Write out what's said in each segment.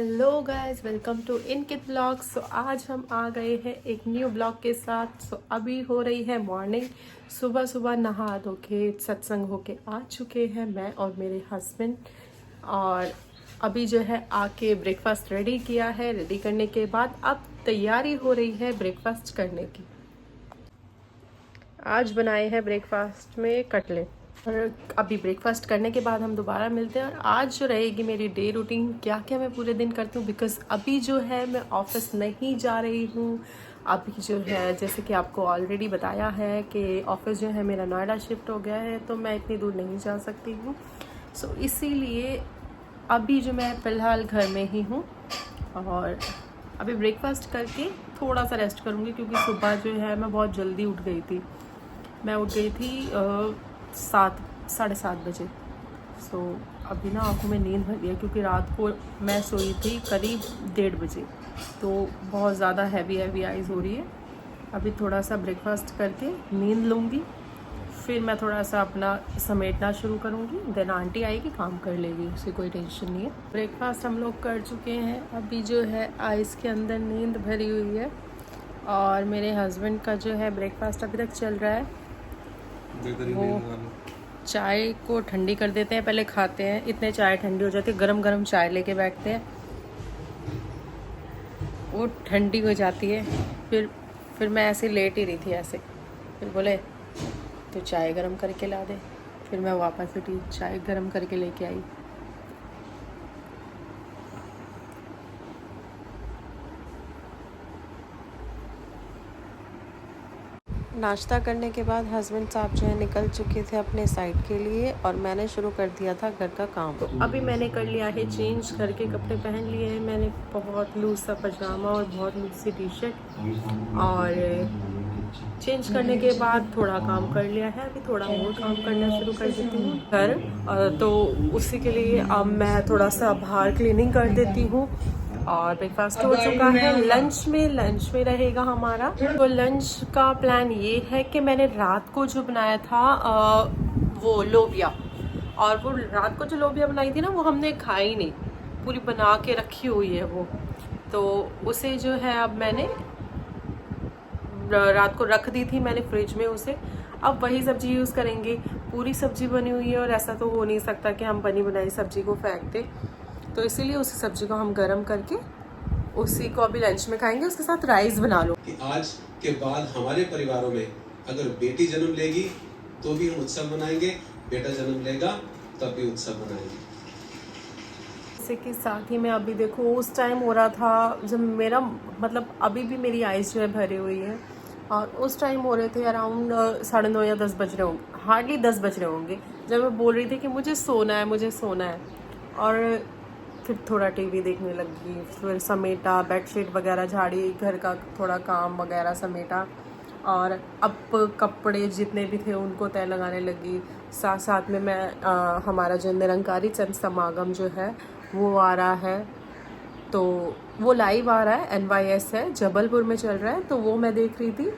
Hello guys, welcome to इनकिड blog. So आज हम आ गए हैं एक न्यू ब्लॉग के साथ। सो अभी हो रही है मॉर्निंग। सुबह सुबह नहा धो के सत्संग होके आ चुके हैं मैं और मेरे हस्बैंड। और अभी जो है आके ब्रेकफास्ट रेडी किया है। रेडी करने के बाद अब तैयारी हो रही है ब्रेकफास्ट करने की। आज बनाए हैं ब्रेकफास्ट में कटलेट। और अभी ब्रेकफास्ट करने के बाद हम दोबारा मिलते हैं। और आज जो रहेगी मेरी डे रूटीन, क्या क्या मैं पूरे दिन करती हूँ, बिकॉज अभी जो है मैं ऑफिस नहीं जा रही हूँ। अभी जो है जैसे कि आपको ऑलरेडी बताया है कि ऑफिस जो है मेरा नोएडा शिफ्ट हो गया है, तो मैं इतनी दूर नहीं जा सकती हूँ। सो इसीलिए अभी जो मैं फ़िलहाल घर में ही हूँ और अभी ब्रेकफास्ट करके थोड़ा सा रेस्ट करूँगी, क्योंकि सुबह जो है मैं बहुत जल्दी उठ गई थी। मैं उठ गई थी 7-7:30 बजे। सो अभी ना आंखों में नींद भर गई, क्योंकि रात को मैं सोई थी करीब 1:30 बजे। तो बहुत ज़्यादा हैवी आइज़ हो रही है। अभी थोड़ा सा ब्रेकफास्ट करके नींद लूँगी, फिर मैं थोड़ा सा अपना समेटना शुरू करूँगी। देन आंटी आएगी, काम कर लेगी, उसकी कोई टेंशन नहीं है। ब्रेकफास्ट हम लोग कर चुके हैं। अभी जो है आइज़ के अंदर नींद भरी हुई है। और मेरे हस्बैंड का जो है ब्रेकफास्ट अभी तक चल रहा है। वो चाय को ठंडी कर देते हैं, पहले खाते हैं। इतने चाय ठंडी हो जाती है, गरम गरम चाय लेके बैठते हैं, वो ठंडी हो जाती है। फिर मैं ऐसे लेट ही रही थी ऐसे, फिर बोले तो चाय गरम करके ला दे। फिर मैं वापस उठी, चाय गरम करके लेके आई। नाश्ता करने के बाद हस्बैंड साहब जो है निकल चुके थे अपने साइड के लिए, और मैंने शुरू कर दिया था घर का काम। तो अभी मैंने कर लिया है चेंज, घर के कपड़े पहन लिए हैं मैंने। बहुत लूज सा पजामा और बहुत लूज सी टी शर्ट, और चेंज करने के बाद थोड़ा काम कर लिया है। अभी थोड़ा और काम करना शुरू कर देती हूँ घर, तो उसी के लिए अब मैं थोड़ा सा बाहर क्लीनिंग कर देती हूँ। और ब्रेकफास्ट हो चुका है। लंच में रहेगा हमारा। तो लंच का प्लान ये है कि मैंने रात को जो बनाया था वो लोबिया, और वो रात को जो लोबिया बनाई थी ना, वो हमने खाई नहीं, पूरी बना के रखी हुई है वो। तो उसे जो है अब मैंने रात को रख दी थी मैंने फ्रिज में उसे। अब वही सब्जी यूज़ करेंगे। पूरी सब्जी बनी हुई है, और ऐसा तो हो नहीं सकता कि हम बनी बनाई सब्जी को फेंक दें। तो इसीलिए उसी सब्जी को हम गरम करके उसी को अभी लंच में खाएंगे। उसके साथ राइस बना लो। कि आज के बाद हमारे परिवारों में अगर बेटी जन्म लेगी तो भी हम उत्सव मनाएंगे, बेटा जन्म लेगा तब भी उत्सव मनाएंगे। इसी के साथ ही मैं अभी देखो, उस टाइम हो रहा था जब मेरा मतलब अभी भी मेरी आइज़ जो है भरी हुई है, और उस टाइम हो रहे थे अराउंड 9:30 या 10 बज रहे होंगे, हार्डली 10 बज रहे होंगे, जब मैं बोल रही थी कि मुझे सोना है। और फिर थोड़ा टीवी देखने लगी, फिर समेटा, बेडशीट वगैरह झाड़ी, घर का थोड़ा काम वगैरह समेटा, और अब कपड़े जितने भी थे उनको तय लगाने लगी। साथ साथ में मैं हमारा जो निरंकारी चंद समागम जो है वो आ रहा है, तो वो लाइव आ रहा है, NYS है, जबलपुर में चल रहा है, तो वो मैं देख रही थी।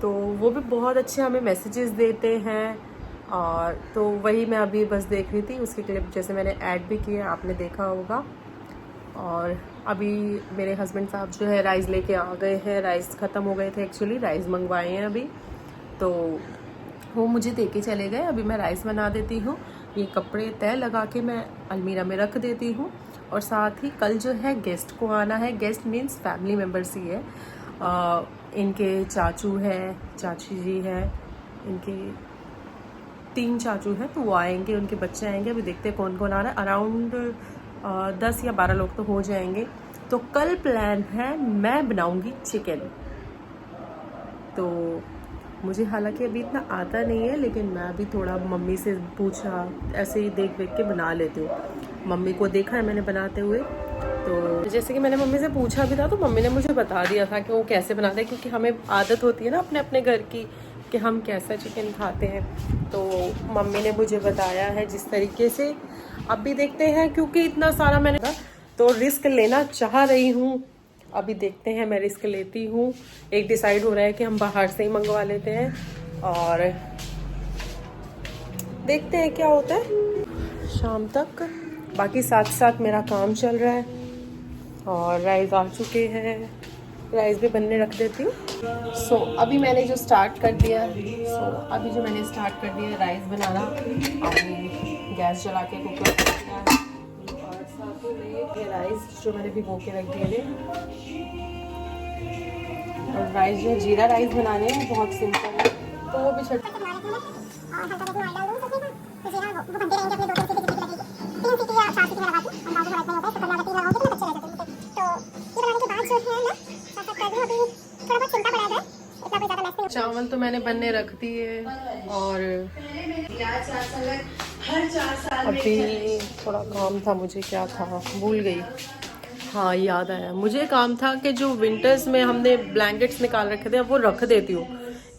तो वो भी बहुत अच्छे हमें मैसेजेस देते हैं, और तो वही मैं अभी बस देख रही थी। उसकी क्लिप जैसे मैंने ऐड भी किया, आपने देखा होगा। और अभी मेरे हस्बैंड साहब जो है राइस लेके आ गए हैं। राइस ख़त्म हो गए थे एक्चुअली, राइस मंगवाए हैं अभी, तो वो मुझे दे के चले गए। अभी मैं राइस बना देती हूँ। ये कपड़े तय लगा के मैं अलमीरा में रख देती हूँ। और साथ ही कल जो है गेस्ट को आना है। गेस्ट मीन्स फैमिली मेम्बर्स ही है। इनके चाचू हैं, चाची जी हैं, इनके 3 चाचू हैं, तो वो आएंगे, उनके बच्चे आएंगे। अभी देखते हैं कौन कौन आ रहा है। अराउंड 10 या 12 लोग तो हो जाएंगे। तो कल प्लान है मैं बनाऊंगी चिकन। तो मुझे हालांकि अभी इतना आता नहीं है, लेकिन मैं अभी थोड़ा मम्मी से पूछा, ऐसे ही देख के बना लेती हूँ। मम्मी को देखा है मैंने बनाते हुए, तो जैसे कि मैंने मम्मी से पूछा भी था, तो मम्मी ने मुझे बता दिया था कि वो कैसे बनाते हैं, क्योंकि हमें आदत होती है ना अपने अपने घर की कि हम कैसा चिकन खाते हैं। तो मम्मी ने मुझे बताया है जिस तरीके से। अभी देखते हैं, क्योंकि इतना सारा मैंने तो रिस्क लेना चाह रही हूँ। अभी देखते हैं, मैं रिस्क लेती हूँ। एक डिसाइड हो रहा है कि हम बाहर से ही मंगवा लेते हैं, और देखते हैं क्या होता है शाम तक। बाकी साथ साथ मेरा काम चल रहा है। और राइस आ चुके हैं, राइस भी बनने रख देती हूँ। सो अभी मैंने जो स्टार्ट कर दिया राइस बनाना, और गैस जला के कुकर कर दिया है, और साथ में ये राइस जो मैंने भिगो के रख दिए थे। और राइस जो जीरा राइस बनाने हैं बहुत सिंपल है, तो वो भी छट चावल तो मैंने बनने रख दिए, और अभी थोड़ा काम था मुझे, क्या था भूल गई। हाँ याद आया, मुझे काम था कि जो विंटर्स में हमने ब्लैंकेट्स निकाल रखे थे अब वो रख देती हूँ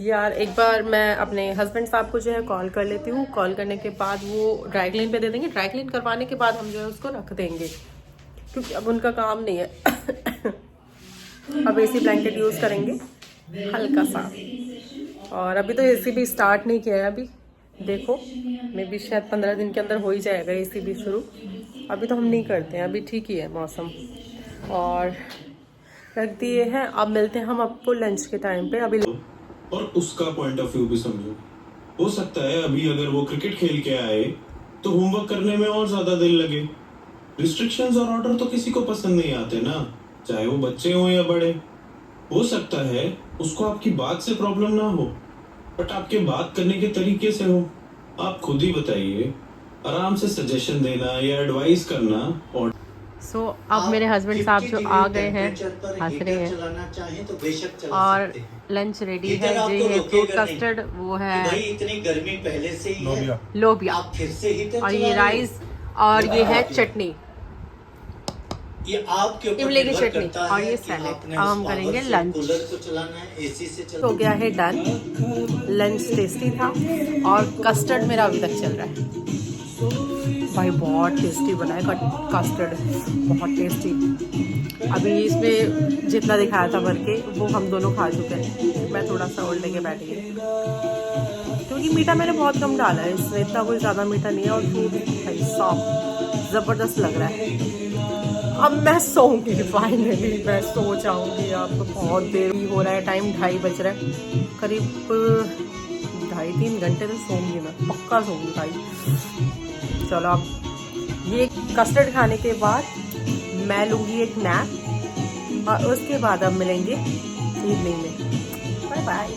यार। एक बार मैं अपने हस्बैंड साहब को जो है कॉल कर लेती हूँ, कॉल करने के बाद वो ड्राई क्लीन पे दे देंगे, ड्राई क्लीन करवाने के बाद हम जो है उसको रख देंगे, क्योंकि अब उनका काम नहीं है। अब एसी ब्लैंकेट यूज़ करेंगे हल्का सा। और अभी तो एसी भी स्टार्ट नहीं किया है, अभी देखो मे भी शायद 15 दिन के अंदर हो ही जाएगा एसी भी शुरू। अभी तो हम नहीं करते हैं, अभी ठीक ही है मौसम। और रख दिए हैं, अब मिलते हैं हम आपको लंच के टाइम पे। अभी और उसका पॉइंट ऑफ व्यू भी समझो। हो सकता है अभी अगर वो क्रिकेट खेल के आए तो होमवर्क करने में और ज्यादा देर लगे। रिस्ट्रिक्शंस और ऑर्डर तो किसी को पसंद नहीं आते ना, चाहे वो बच्चे हो या बड़े। हो सकता है उसको आपकी बात से प्रॉब्लम ना हो, बट आपके बात करने के तरीके से हो। आप खुद ही बताइए, आराम से सजेशन देना या एडवाइस करना। और अब मेरे हस्बैंड साहब जो आ गए हैं, हंस रहे हैं, और लंच रेडी है। ये फ्रूट कस्टर्ड, वो है इतनी गर्मी पहले से ही है, लोबिया, फिर से ही तो और ये राइस, और ये है चटनी, ये आपके ऊपर इमली की निर्भर चटनी, करता और है ये कि सैलेड। आपने अब उस हम पावर करेंगे से लंच। कूलर को चलाना है, एसी से चलाना हो गया है डन। लंच टेस्टी था, और कस्टर्ड मेरा अभी तक चल रहा है। भाई बहुत टेस्टी बना है कस्टर्ड, बहुत टेस्टी। अभी इसमें जितना दिखाया था भर के वो हम दोनों खा चुके हैं। मैं थोड़ा सा और लेके बैठ गई, क्योंकि मीठा मैंने बहुत कम डाला है इसमें, इतना कोई ज़्यादा मीठा नहीं है। और फ्रूट भाई सॉफ्ट ज़बरदस्त लग रहा है। अब मैं सोऊंगी, फाइनली मैं सो जाऊंगी। अब तो बहुत देर हो रहा है, टाइम 2:30 बज रहा है, करीब 2.5-3 घंटे तो सोऊंगी मैं, पक्का सोऊंगी भाई। चलो अब ये कस्टर्ड खाने के बाद मैं लूँगी एक नैप, और उसके बाद अब मिलेंगे इवनिंग में। Bye bye.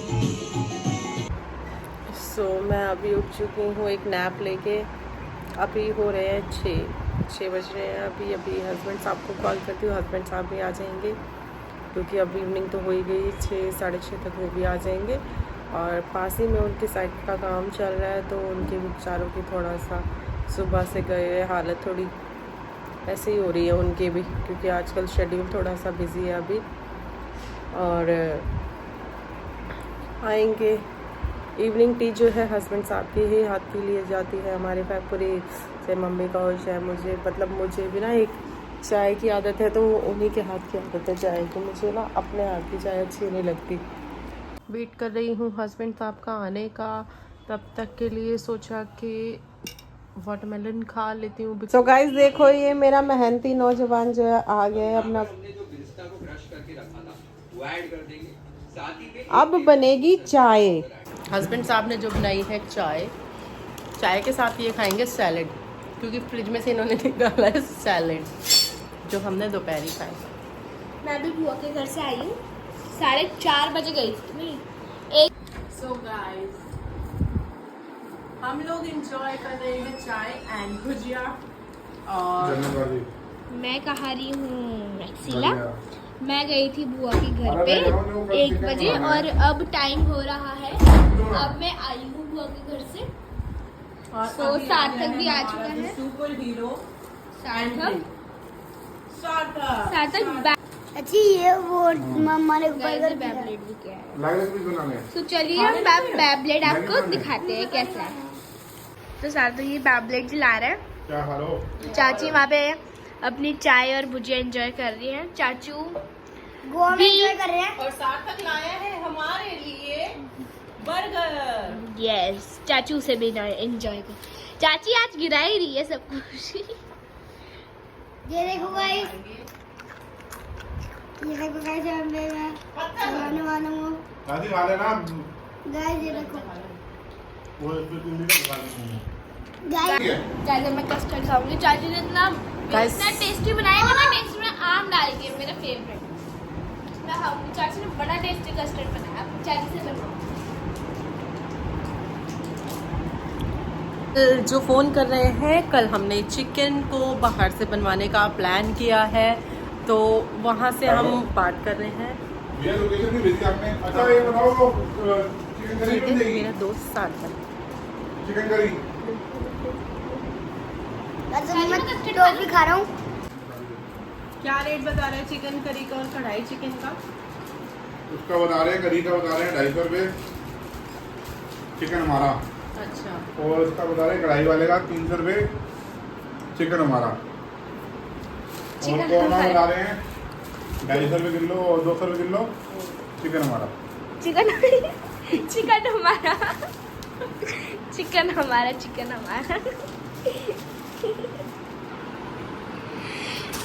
सो मैं अभी उठ चुकी हूँ एक नैप लेके। अभी हो रहे हैं 6 बज रहे हैं। अभी हस्बैंड साहब को कॉल करती हूँ, हस्बैंड साहब भी आ जाएंगे, क्योंकि अब इवनिंग तो हो ही गई, 6-6:30 तक वो भी आ जाएंगे। और पास ही में उनके साइड का काम चल रहा है, तो उनके बेचारों की थोड़ा सा सुबह से गए हालत थोड़ी ऐसे ही हो रही है उनकी भी, क्योंकि आजकल शेड्यूल थोड़ा सा बिजी है अभी। और आएंगे। इवनिंग टी जो है हस्बैंड साहब के ही हाथ की लिए जाती है, हमारे पूरी, चाहे मम्मी का हो चाहे मुझे, मतलब मुझे भी ना एक चाय की आदत है, तो उन्हीं के हाथ की आदत है चाय की। मुझे ना अपने हाथ की चाय अच्छी नहीं लगती। वेट कर रही हूँ हस्बैंड साहब का आने का, तब तक के लिए सोचा कि वाटरमेलन खा लेती हूँ। सो गाइस देखो, ये मेरा मेहनती नौजवान जो है आ गया है अपना। अब बनेगी चाय। हस्बैंड साहब ने जो बनाई है चाय, चाय के साथ ये खाएंगे सैलेड, क्योंकि फ्रिज में से इन्होंने निकाला है सैलेड, जो हमने दोपहरी खाए। मैं भी बुआ के घर से आई हूँ, 4:30 बजे गई थी। सो गाइस हम लोग एंजॉय कर रहे हैं चाय एंड भुजिया। और मैं कहा रही हूँ रक्सीला, मैं गई थी बुआ के घर पे 1 बजे, और अब टाइम हो रहा है, अब मैं आई हूँ बुआ के घर से। तो सार्थक भी आ चुका है, सुपर हीरो सार्थक अच्छी ये वो मम्मा ने बर्गर बैबलेट भी किया है। तो चलिए हम बैबलेट आपको दिखाते हैं कैसा है। तो सार्थक ये बैबलेट ला रहा है, क्या हालो? चाची वहाँ पे अपनी चाय और भुजिया एंजॉय कर रही हैं। चाचू गोवा में एंजॉय कर रहे हैं, और सार्थक लाया है हमारे लिए बर्गर। यस, चाचू से भी एंजॉय कर। चाची आज गिरा ही रही है सब कुछ। ये देखो गाइस, ये देखो गाइस मैं खाने वाला हूँ दादी खा लेना गाइस ये देखो वो इसमें तुम भी खा लेना गाइस चाचा मैं कस्टर्ड खाऊंगी। चाची ने इतना Guys- टेस्टी बनाया ना, टेस्टी में आम डाल के, मेरा फेवरेट। मैं खाऊंगी। चाची ने बड़ा टेस्टी कस्टर्ड बनाया। चाची से बनवाओ। जो फ़ोन कर रहे हैं, कल हमने चिकन को बाहर से बनवाने का प्लान किया है, तो वहाँ से हम बात कर रहे हैं। ये लोकेशन भी भेजी आपने। अच्छा ये बताओ चिकन करी ठीक बन है, जाएगी मेरा दोस्त साथ है। चिकन करी मैं टॉफी खा रहा हूँ। क्या रेट बता रहे हैं चिकन करी का और कढ़ाई चिकन का? उसका बता रहे हैं, करी का बता रहे हैं 250 रुपये चिकन हमारा, अच्छा, और इसका बता रहे हैं कढ़ाई वाले का 300 रुपये चिकन हमारा, और कोरमा बता रहे हैं 250 रुपये किलो और 200 रुपये किलो चिकन हमारा। चिकन हमारा चिकन हमारा चिकन हमारा।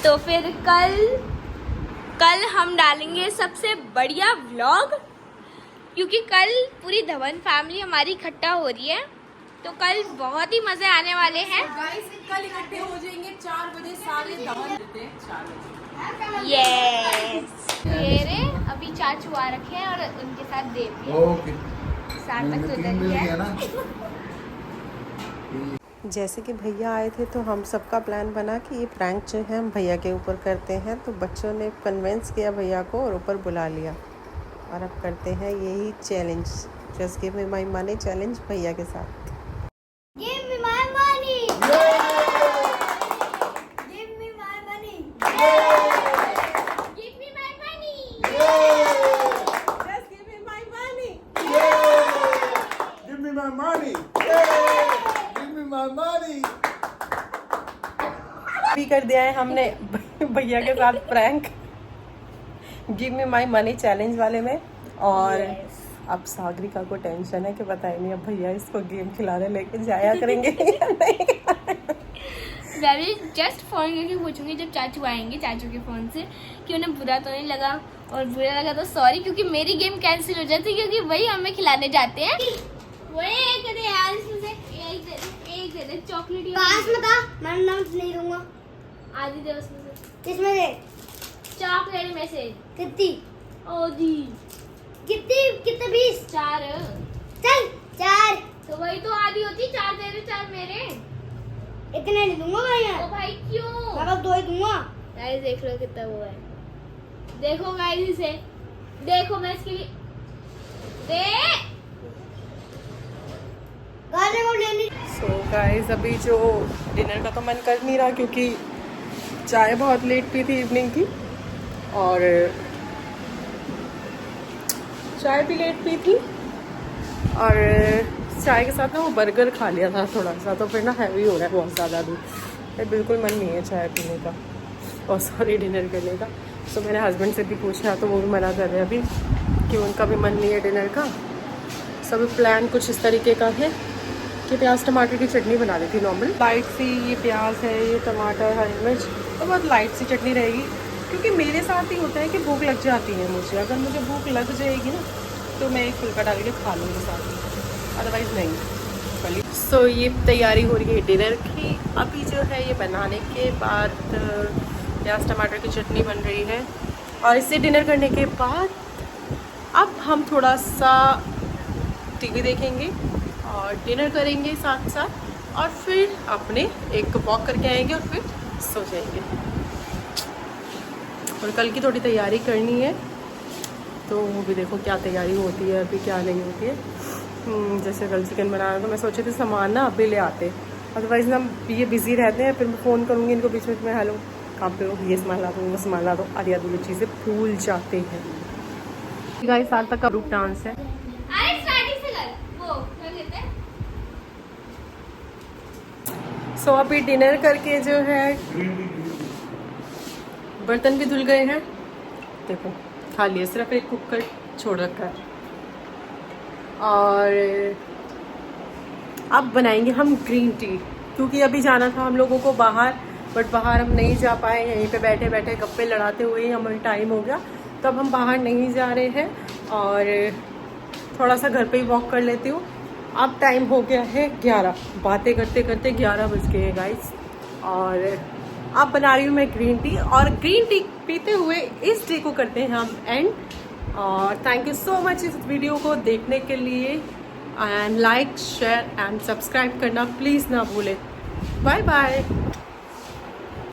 तो फिर कल हम डालेंगे सबसे बढ़िया व्लॉग, क्योंकि कल पूरी धवन फैमिली हमारी इकट्ठा हो रही है, तो कल बहुत ही मजे आने वाले हैं। गाइस कल इकट्ठे हो जाएंगे 4 बजे, सारे धवन देते हैं 4 बजे। यस, ये रे अभी चाचू आ रखे हैं और उनके साथ देव भी है। ओके साथ तक तो उधर ही है। जैसे कि भैया आए थे तो हम सबका प्लान बना कि ये प्रैंक जो है हम भैया के ऊपर करते हैं, तो बच्चों ने कन्विंस किया भैया को और ऊपर बुला लिया, और अब करते हैं यही challenge, just give me my money challenge भैया के साथ। Give me my money. Give me my money. Give me my money. Just give me my money. Give me my money. Give me my money. भी कर दिया है हमने भैया के साथ prank give me my money challenge वाले में, और अब सागरिका को टेंशन है कि पता ही नहीं अब भैया इसको गेम खिलाने लेके जाया करेंगे या नहीं। मैं भी जस्ट फोन करके पूछूंगी जब चाचू आएंगे, चाचू के फोन से, कि उन्हें बुरा तो नहीं लगा, और बुरा लगा तो सॉरी, क्योंकि मेरी गेम कैंसिल हो जाती है, क्योंकि वही हमें खिलाने जाते हैं। वही एक दे यार, इसमें से एक दे चॉकलेट। पास में था, मैं नाम नहीं दूंगा। आधी दे उसमें से, किसमें से? चॉकलेट में से। कितनी? ओदी कितने 20? 4। चल 4। तो वही तो आधी होती, 4 तेरे 4 मेरे। इतने नहीं दूंगा भाई ओ भाई क्यों? मैं बस 2 ही दूंगा। गाइस देख लो कितना वो है, देखो गाइस इसे, देखो मैं इसके लिए दे गाने को लेनी। सो गाइस अभी जो डिनर का तो मन कर नहीं रहा, क्योंकि चाय बहुत लेट पी थी इवनिंग की, और चाय भी लेट पी थी, और चाय के साथ ना वो बर्गर खा लिया था थोड़ा सा, तो फिर ना हैवी हो रहा है बहुत ज़्यादा अभी, फिर बिल्कुल मन नहीं है चाय पीने का, और सॉरी डिनर करने का। तो मैंने हस्बैंड से भी पूछा तो वो भी मना कर रहे हैं अभी कि उनका भी मन नहीं है डिनर का। सब प्लान कुछ इस तरीके का है कि प्याज टमाटर की चटनी बना ली थी नॉर्मल, लाइट सी, ये प्याज है, ये टमाटर, हरी मिर्च, तो बहुत लाइट सी चटनी रहेगी, क्योंकि मेरे साथ ही होता है कि भूख लग जाती है मुझे, अगर मुझे भूख लग जाएगी ना तो मैं एक फुल्का डाल के खा लूँगी साथ में, अदरवाइज़ नहीं। सो ये तैयारी हो रही है डिनर की, अभी जो है ये बनाने के बाद प्याज टमाटर की चटनी बन रही है, और इसे डिनर करने के बाद अब हम थोड़ा सा टीवी देखेंगे और डिनर करेंगे साथ साथ, और फिर अपने एक वॉक करके आएंगे और फिर सो जाएंगे। और कल की थोड़ी तैयारी करनी है, तो वो भी देखो क्या तैयारी होती है अभी, क्या नहीं होती है। जैसे कल चिकन बनाना, तो मैं सोचे थे सामान ना अभी ले आते, अदरवाइज़ ना ये बिज़ी रहते हैं, फिर मैं फ़ोन करूँगी इनको बीच में, मैं हेलो कहाँ पे हो, ये सामान ला दो, वो सामान ला दो, आधी आधी चीज़ें भूल जाते हैं। गाइस साल तक का ग्रुप डांस है। अरे स्टार्टिंग से कर वो क्या कहते हैं। सो अभी डिनर करके जो है बर्तन भी धुल गए हैं, देखो खाली है, सिर्फ एक कुकर छोड़ रखा है, और अब बनाएंगे हम ग्रीन टी, क्योंकि अभी जाना था हम लोगों को बाहर, बट बाहर हम नहीं जा पाए, यहीं पे बैठे बैठे गप्पे लड़ाते हुए ही हमें टाइम हो गया, तो अब हम बाहर नहीं जा रहे हैं और थोड़ा सा घर पे ही वॉक कर लेती हूँ। अब टाइम हो गया है 11, बातें करते करते 11 बज गए हैं गाइस। और अब बना रही हूँ मैं ग्रीन टी, और ग्रीन टी पीते हुए इस डे को करते हैं हम एंड। और थैंक यू सो मच इस वीडियो को देखने के लिए, and like share and subscribe करना प्लीज़ ना भूलें। Bye bye.